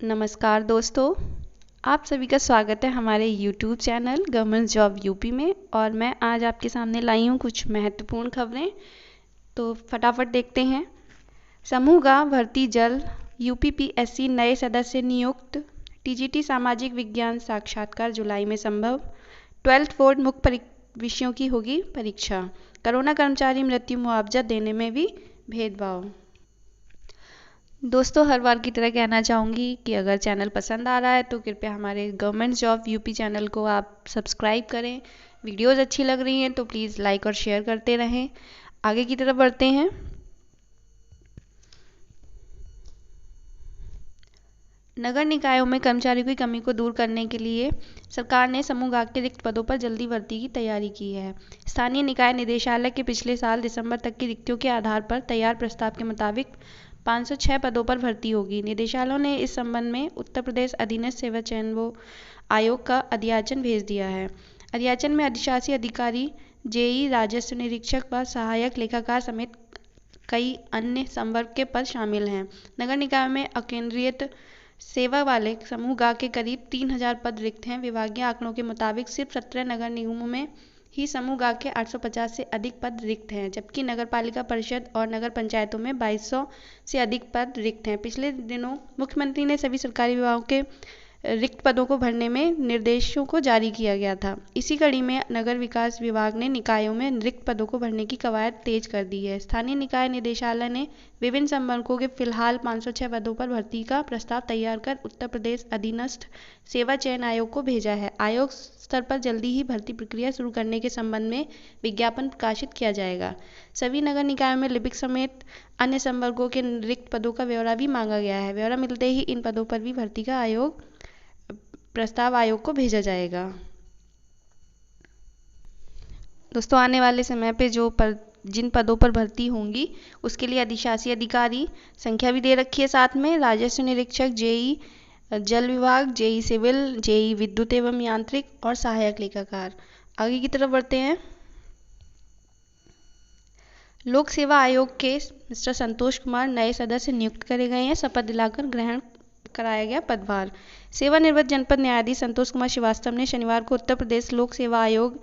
नमस्कार दोस्तों, आप सभी का स्वागत है हमारे YouTube channel government job UP में। और मैं आज आपके सामने लाई हूँ कुछ महत्वपूर्ण खबरें, तो फटाफट देखते हैं। समूह गांव भर्ती जल्द, यूपीपीएससी नए सदस्य नियुक्त। टीजीटी सामाजिक विज्ञान साक्षात्कार जुलाई में संभव। 12th बोर्ड मुख्य विषयों की होगी परीक्षा। कोरोना कर्मचारी मृत्यु मुआवजा देने में भी भेदभाव। दोस्तों, हर बार की तरह कहना चाहूँगी कि अगर चैनल पसंद आ रहा है तो कृपया हमारे गवर्नमेंट जॉब यूपी चैनल को आप सब्सक्राइब करें। वीडियोज़ अच्छी लग रही हैं तो प्लीज़ लाइक और शेयर करते रहें। आगे की तरफ बढ़ते हैं। नगर निकायों में कर्मचारियों की कमी को दूर करने के लिए सरकार ने समूह गाग के रिक्त पदों पर जल्दी भर्ती की तैयारी की है। स्थानीय निकाय निदेशालय के पिछले साल दिसंबर तक की रिक्तियों के आधार पर तैयार प्रस्ताव के मुताबिक 506 पदों पर भर्ती होगी। निदेशालयों ने इस संबंध में उत्तर प्रदेश अधीनस्थ सेवा चयन आयोग का अधियाचन भेज दिया है। अधियाचन में अधिशासी अधिकारी, जेई, राजस्व निरीक्षक व सहायक लेखाकार समेत कई अन्य संवर्ग के पद शामिल हैं। नगर निकाय में अकेंद्रीय सेवा वाले समूह गा के करीब 3000 पद रिक्त हैं। विभागीय आंकड़ों के मुताबिक सिर्फ 17 नगर निगमों में ही समूह गा के 850 से अधिक पद रिक्त हैं, जबकि नगर पालिका परिषद और नगर पंचायतों में 2200 से अधिक पद रिक्त हैं। पिछले दिनों मुख्यमंत्री ने सभी सरकारी विभागों के रिक्त पदों को भरने में निर्देशों को जारी किया गया था। इसी कड़ी में नगर विकास विभाग ने निकायों में रिक्त पदों को भरने की कवायद तेज कर दी है। स्थानीय निकाय निदेशालय ने विभिन्न संवर्गों के फिलहाल 506 पदों पर भर्ती का प्रस्ताव तैयार कर उत्तर प्रदेश अधीनस्थ सेवा चयन आयोग को भेजा है। आयोग स्तर पर जल्दी ही भर्ती प्रक्रिया शुरू करने के संबंध में विज्ञापन प्रकाशित किया जाएगा। सभी नगर निकायों में लिपिक समेत अन्य संवर्गों के रिक्त पदों का ब्यौरा भी मांगा गया है। ब्यौरा मिलते ही इन पदों पर भी भर्ती का प्रस्ताव आयोग को भेजा जाएगा। दोस्तों, आने वाले समय पे जिन पदों पर भर्ती होंगी उसके लिए अधिशासी अधिकारी संख्या भी दे रखी है। साथ में राजस्व निरीक्षक, जेई जल विभाग, जेई सिविल, जेई विद्युत एवं यांत्रिक और सहायक लेखाकार। आगे की तरफ बढ़ते हैं। लोक सेवा आयोग के मिस्टर संतोष कुमार नए सदस्य नियुक्त करे गए हैं। शपथ दिलाकर ग्रहण कराया गया पदभार। सेवानिवृत्त जनपद न्यायाधीश संतोष कुमार श्रीवास्तव ने शनिवार को उत्तर प्रदेश लोक सेवा आयोग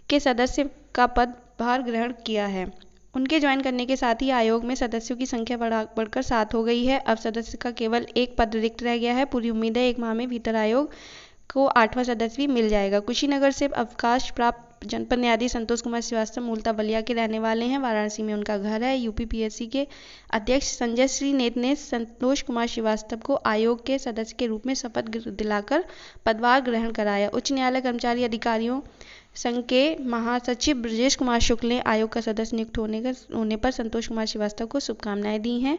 के सदस्य का पदभार ग्रहण किया है। उनके ज्वाइन करने के साथ ही आयोग में सदस्यों की संख्या बढ़कर 7 हो गई है। अब सदस्य का केवल एक पद रिक्त रह गया है। पूरी उम्मीद है 1 माह में भीतर आयोग को 8वां सदस्य भी मिल जाएगा। कुशीनगर से अवकाश प्राप्त जनपद न्यायाधीश संतोष कुमार श्रीवास्तव मूलतः बलिया के रहने वाले हैं। वाराणसी में उनका घर है। यूपीपीएससी के अध्यक्ष संजय श्री नेत ने संतोष कुमार श्रीवास्तव को आयोग के सदस्य के रूप में शपथ दिलाकर पदभार ग्रहण कराया। उच्च न्यायालय कर्मचारी अधिकारियों संघ के महासचिव ब्रजेश कुमार शुक्ल ने आयोग का सदस्य नियुक्त होने पर संतोष कुमार श्रीवास्तव को शुभकामनाएं दी हैं।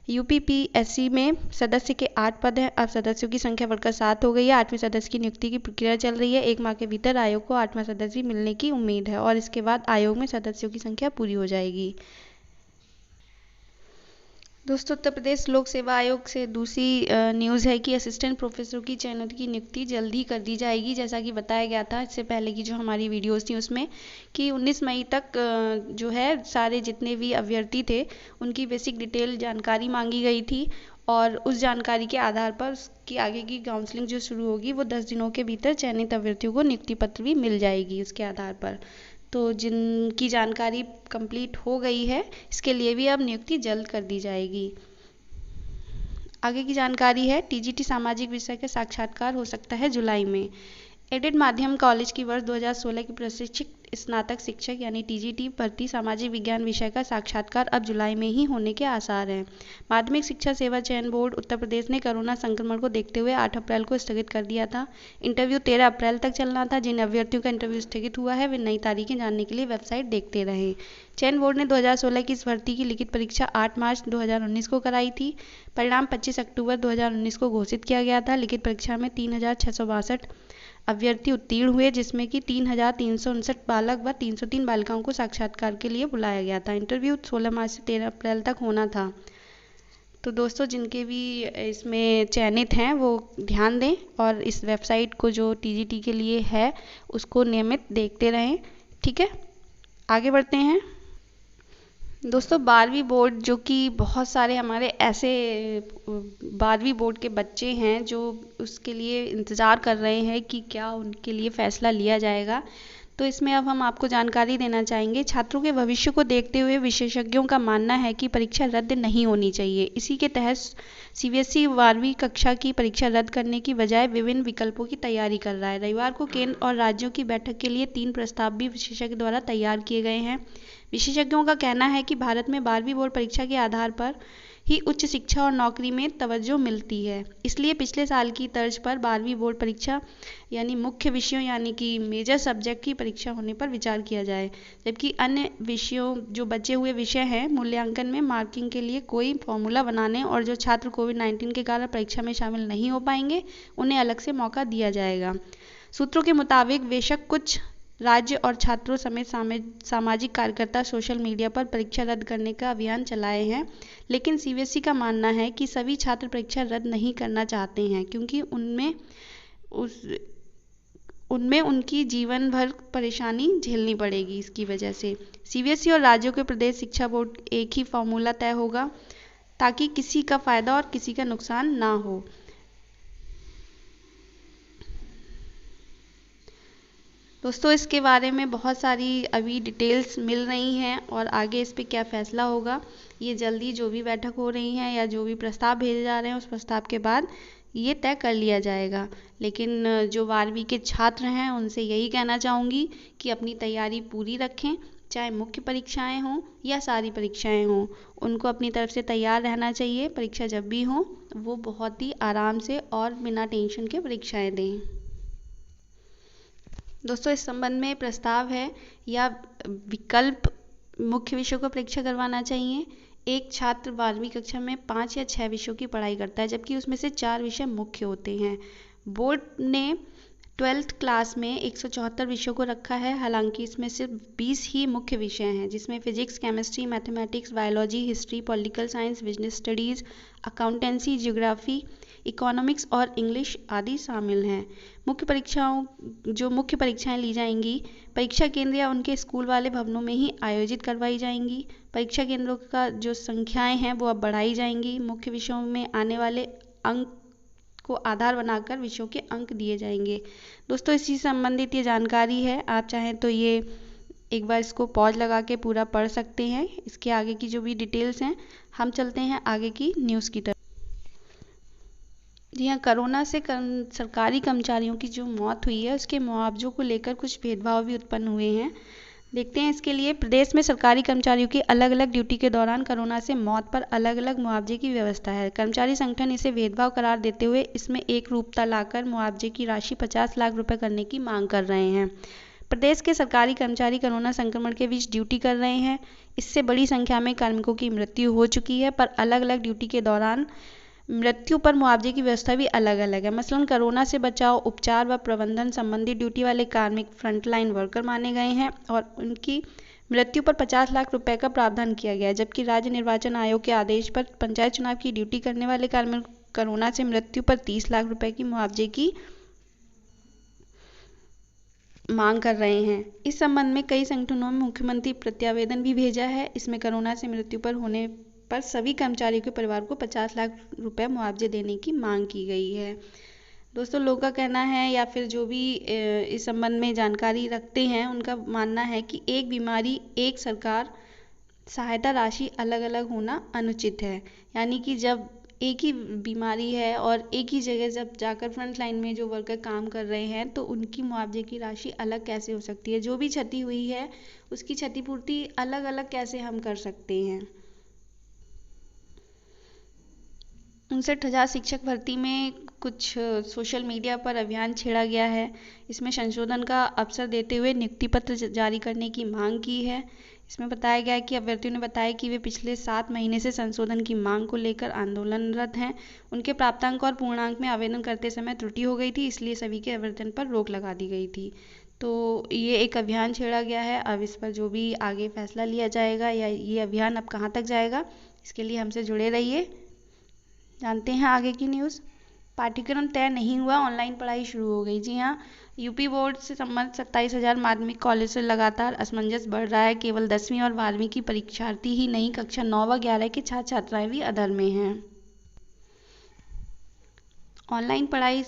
यूपीपीएससी में सदस्य के 8 पद हैं। अब सदस्यों की संख्या बढ़कर 7 हो गई है। 8वें सदस्य की नियुक्ति की प्रक्रिया चल रही है। 1 माह के भीतर आयोग को 8वां सदस्य मिलने की उम्मीद है और इसके बाद आयोग में सदस्यों की संख्या पूरी हो जाएगी। दोस्तों, उत्तर प्रदेश लोक सेवा आयोग से दूसरी न्यूज़ है कि असिस्टेंट प्रोफेसर की चयनित की नियुक्ति जल्द ही कर दी जाएगी। जैसा कि बताया गया था इससे पहले की जो हमारी वीडियोस थी उसमें कि 19 मई तक जो है सारे जितने भी अभ्यर्थी थे उनकी बेसिक डिटेल जानकारी मांगी गई थी और उस जानकारी के आधार पर उसकी आगे की काउंसलिंग जो शुरू होगी वो 10 दिनों के भीतर चयनित अभ्यर्थियों को नियुक्ति पत्र भी मिल जाएगी उसके आधार पर। तो जिनकी जानकारी कंप्लीट हो गई है इसके लिए भी अब नियुक्ति जल्द कर दी जाएगी। आगे की जानकारी है, टीजीटी सामाजिक विषय का साक्षात्कार हो सकता है जुलाई में। एडेड माध्यम कॉलेज की वर्ष 2016 की प्रशिक्षित स्नातक शिक्षक यानी टीजीटी भर्ती सामाजिक विज्ञान विषय का साक्षात्कार अब जुलाई में ही होने के आसार हैं। माध्यमिक शिक्षा सेवा चयन बोर्ड उत्तर प्रदेश ने कोरोना संक्रमण को देखते हुए 8 अप्रैल को स्थगित कर दिया था। इंटरव्यू 13 अप्रैल तक चलना था। जिन अभ्यर्थियों का इंटरव्यू स्थगित हुआ है वे नई तारीखें जानने के लिए वेबसाइट देखते रहें। चयन बोर्ड ने 2016 की इस भर्ती की लिखित परीक्षा 8 मार्च 2019 को कराई थी। परिणाम 25 अक्टूबर 2019 को घोषित किया गया था। लिखित परीक्षा में 3662 अभ्यर्थी उत्तीर्ण हुए, जिसमें कि 3359 बालक व 303 बालिकाओं को साक्षात्कार के लिए बुलाया गया था। इंटरव्यू 16 मार्च से 13 अप्रैल तक होना था। तो दोस्तों, जिनके भी इसमें चयनित हैं वो ध्यान दें और इस वेबसाइट को जो टीजीटी के लिए है उसको नियमित देखते रहें। ठीक है, आगे बढ़ते हैं। दोस्तों 12वीं बोर्ड जो कि बहुत सारे हमारे ऐसे 12वीं बोर्ड के बच्चे हैं जो उसके लिए इंतज़ार कर रहे हैं कि क्या उनके लिए फ़ैसला लिया जाएगा। तो इसमें अब हम आपको जानकारी देना चाहेंगे। छात्रों के भविष्य को देखते हुए विशेषज्ञों का मानना है कि परीक्षा रद्द नहीं होनी चाहिए। इसी के तहत सीबीएसई 12वीं कक्षा की परीक्षा रद्द करने की बजाय विभिन्न विकल्पों की तैयारी कर रहा है। रविवार को केंद्र और राज्यों की बैठक के लिए 3 प्रस्ताव भी विशेषज्ञ द्वारा तैयार किए गए हैं। विशेषज्ञों का कहना है कि भारत में 12वीं बोर्ड परीक्षा के आधार पर ही उच्च शिक्षा और नौकरी में तवज्जो मिलती है। इसलिए पिछले साल की तर्ज पर 12वीं बोर्ड परीक्षा यानी मुख्य विषयों यानी कि मेजर सब्जेक्ट की परीक्षा होने पर विचार किया जाए, जबकि अन्य विषयों जो बचे हुए विषय हैं मूल्यांकन में मार्किंग के लिए कोई फॉर्मूला बनाने और जो छात्र कोविड-19 के कारण परीक्षा में शामिल नहीं हो पाएंगे उन्हें अलग से मौका दिया जाएगा। सूत्रों के मुताबिक बेशक कुछ राज्य और छात्रों समेत सामाजिक कार्यकर्ता सोशल मीडिया पर परीक्षा रद्द करने का अभियान चलाए हैं, लेकिन सीबीएसई का मानना है कि सभी छात्र परीक्षा रद्द नहीं करना चाहते हैं क्योंकि उनमें उनकी जीवन भर परेशानी झेलनी पड़ेगी। इसकी वजह से सीबीएसई और राज्यों के प्रदेश शिक्षा बोर्ड एक ही फॉर्मूला तय होगा ताकि किसी का फायदा और किसी का नुकसान ना हो। दोस्तों इसके बारे में बहुत सारी अभी डिटेल्स मिल रही हैं और आगे इस पे क्या फ़ैसला होगा ये जल्दी जो भी बैठक हो रही है या जो भी प्रस्ताव भेजे जा रहे हैं उस प्रस्ताव के बाद ये तय कर लिया जाएगा। लेकिन जो 12वीं के छात्र हैं उनसे यही कहना चाहूँगी कि अपनी तैयारी पूरी रखें, चाहे मुख्य परीक्षाएं हों या सारी परीक्षाएं हों, उनको अपनी तरफ से तैयार रहना चाहिए। परीक्षा जब भी हो वो बहुत ही आराम से और बिना टेंशन के परीक्षाएं दें। दोस्तों इस संबंध में प्रस्ताव है या विकल्प मुख्य विषयों को परीक्षा करवाना चाहिए। एक छात्र 12वीं कक्षा में 5 या 6 विषयों की पढ़ाई करता है जबकि उसमें से 4 विषय मुख्य होते हैं। बोर्ड ने 12th क्लास में 174 विषयों को रखा है, हालांकि इसमें सिर्फ 20 ही मुख्य विषय हैं जिसमें physics, chemistry, mathematics, biology, history, political science, business studies, accountancy, geography, economics और इंग्लिश आदि शामिल हैं। मुख्य परीक्षाएं ली जाएंगी परीक्षा केंद्र या उनके स्कूल वाले भवनों में ही आयोजित करवाई जाएंगी। परीक्षा केंद्रों का जो संख्याएं हैं वो अब बढ़ाई जाएंगी। मुख्य विषयों में आने वाले अंक को आधार बनाकर विषयों के अंक दिए जाएंगे। दोस्तों इसी संबंधित ये जानकारी है, आप चाहें तो ये एक बार इसको पॉज लगा के पूरा पढ़ सकते हैं। इसके आगे की जो भी डिटेल्स हैं हम चलते हैं आगे की न्यूज़ की तरफ। जी हाँ, कोरोना से सरकारी कर्मचारियों की जो मौत हुई है उसके मुआवजों को लेकर कुछ भेदभाव भी उत्पन्न हुए हैं। देखते हैं इसके लिए प्रदेश में सरकारी कर्मचारियों की अलग अलग ड्यूटी के दौरान कोरोना से मौत पर अलग अलग मुआवजे की व्यवस्था है। कर्मचारी संगठन इसे भेदभाव करार देते हुए इसमें एक रूपता लाकर मुआवजे की राशि 50 लाख रुपए करने की मांग कर रहे हैं। प्रदेश के सरकारी कर्मचारी कोरोना संक्रमण के बीच ड्यूटी कर रहे हैं। इससे बड़ी संख्या में कार्मिकों की मृत्यु हो चुकी है, पर अलग अलग ड्यूटी के दौरान मृत्यु पर मुआवजे की व्यवस्था भी अलग अलग है। मसलन कोरोना से बचाव, उपचार व प्रबंधन संबंधी ड्यूटी वाले कार्मिक फ्रंटलाइन वर्कर माने गए हैं और उनकी मृत्यु पर 50 लाख रुपए का प्रावधान किया गया है, जबकि राज्य निर्वाचन आयोग के आदेश पर पंचायत चुनाव की ड्यूटी करने वाले कार्मिक कोरोना से मृत्यु पर 30 लाख रुपए की मुआवजे की मांग कर रहे हैं। इस संबंध में कई संगठनों में मुख्यमंत्री प्रत्यावेदन भी भेजा है। इसमें कोरोना से मृत्यु पर होने पर सभी कर्मचारियों के परिवार को 50 लाख रुपए मुआवजे देने की मांग की गई है। दोस्तों लोगों का कहना है या फिर जो भी इस संबंध में जानकारी रखते हैं उनका मानना है कि एक बीमारी एक सरकार सहायता राशि अलग अलग होना अनुचित है। यानी कि जब एक ही बीमारी है और एक ही जगह जब जाकर फ्रंट लाइन में जो वर्कर काम कर रहे हैं तो उनकी मुआवजे की राशि अलग कैसे हो सकती है। जो भी क्षति हुई है उसकी क्षतिपूर्ति अलग अलग कैसे हम कर सकते हैं। 59,000 शिक्षक भर्ती में कुछ सोशल मीडिया पर अभियान छेड़ा गया है। इसमें संशोधन का अवसर देते हुए नियुक्ति पत्र जारी करने की मांग की है। इसमें बताया गया है कि अभ्यर्थियों ने बताया कि वे पिछले 7 महीने से संशोधन की मांग को लेकर आंदोलनरत हैं। उनके प्राप्तांक और पूर्णांक में आवेदन करते समय त्रुटि हो गई थी, इसलिए सभी के आवेदन पर रोक लगा दी गई थी। तो ये एक अभियान छेड़ा गया है। अब इस पर जो भी आगे फैसला लिया जाएगा या ये अभियान अब कहाँ तक जाएगा, इसके लिए हमसे जुड़े रहिए। जानते हैं आगे की न्यूज़। पाठ्यक्रम तय नहीं हुआ, ऑनलाइन पढ़ाई शुरू हो गई। जी हाँ, यूपी बोर्ड से संबंधित 27,000 माध्यमिक कॉलेज से लगातार असमंजस बढ़ रहा है। केवल 10वीं और 12वीं की परीक्षार्थी ही नहीं, कक्षा 9 व 11 के छात्र छात्राएं भी अधर में हैं। ऑनलाइन पढ़ाई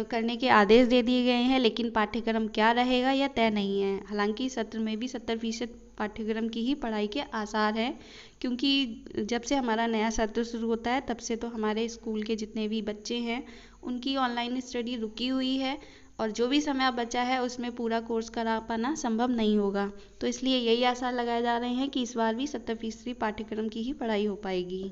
करने के आदेश दे दिए गए हैं, लेकिन पाठ्यक्रम क्या रहेगा यह तय नहीं है। हालांकि सत्र में भी 70% पाठ्यक्रम की ही पढ़ाई के आसार हैं, क्योंकि जब से हमारा नया सत्र शुरू होता है तब से तो हमारे स्कूल के जितने भी बच्चे हैं उनकी ऑनलाइन स्टडी रुकी हुई है, और जो भी समय बचा है उसमें पूरा कोर्स करा पाना संभव नहीं होगा। तो इसलिए यही आसार लगाए जा रहे हैं कि इस बार भी 70% पाठ्यक्रम की ही पढ़ाई हो पाएगी।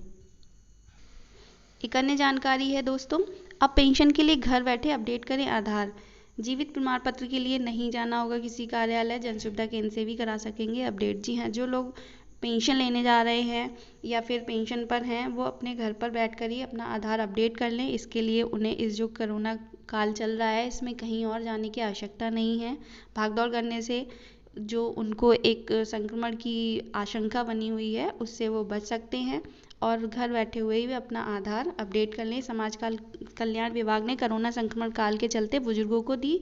एक अन्य जानकारी है दोस्तों, अब पेंशन के लिए घर बैठे अपडेट करें आधार। जीवित प्रमाण पत्र के लिए नहीं जाना होगा किसी कार्यालय, जन सुविधा केंद्र से भी करा सकेंगे अपडेट। जी हाँ, जो लोग पेंशन लेने जा रहे हैं या फिर पेंशन पर हैं वो अपने घर पर बैठकर ही अपना आधार अपडेट कर लें। इसके लिए उन्हें इस जो कोरोना काल चल रहा है इसमें कहीं और जाने की आवश्यकता नहीं है। भागदौड़ करने से जो उनको एक संक्रमण की आशंका बनी हुई है उससे वो बच सकते हैं, और घर बैठे हुए ही वे अपना आधार अपडेट कर लें। समाज कल्याण विभाग ने कोरोना संक्रमण काल के चलते बुजुर्गों को दी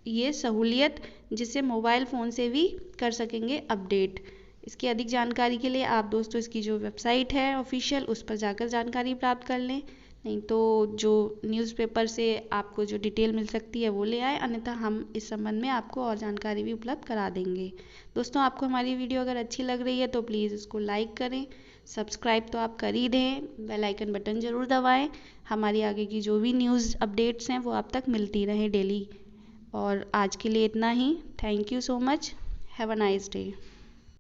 ये सहूलियत, जिससे मोबाइल फ़ोन से भी कर सकेंगे अपडेट। इसकी अधिक जानकारी के लिए आप दोस्तों इसकी जो वेबसाइट है ऑफिशियल उस पर जाकर जानकारी प्राप्त कर लें, नहीं तो जो न्यूज़पेपर से आपको जो डिटेल मिल सकती है वो ले आए, अन्यथा हम इस संबंध में आपको और जानकारी भी उपलब्ध करा देंगे। दोस्तों, आपको हमारी वीडियो अगर अच्छी लग रही है तो प्लीज़ इसको लाइक करें, सब्सक्राइब तो आप कर ही दें, बेल आइकन बटन ज़रूर दबाएं। हमारी आगे की जो भी न्यूज़ अपडेट्स हैं वो आप तक मिलती रहें डेली। और आज के लिए इतना ही। Thank you so much. Have a nice day.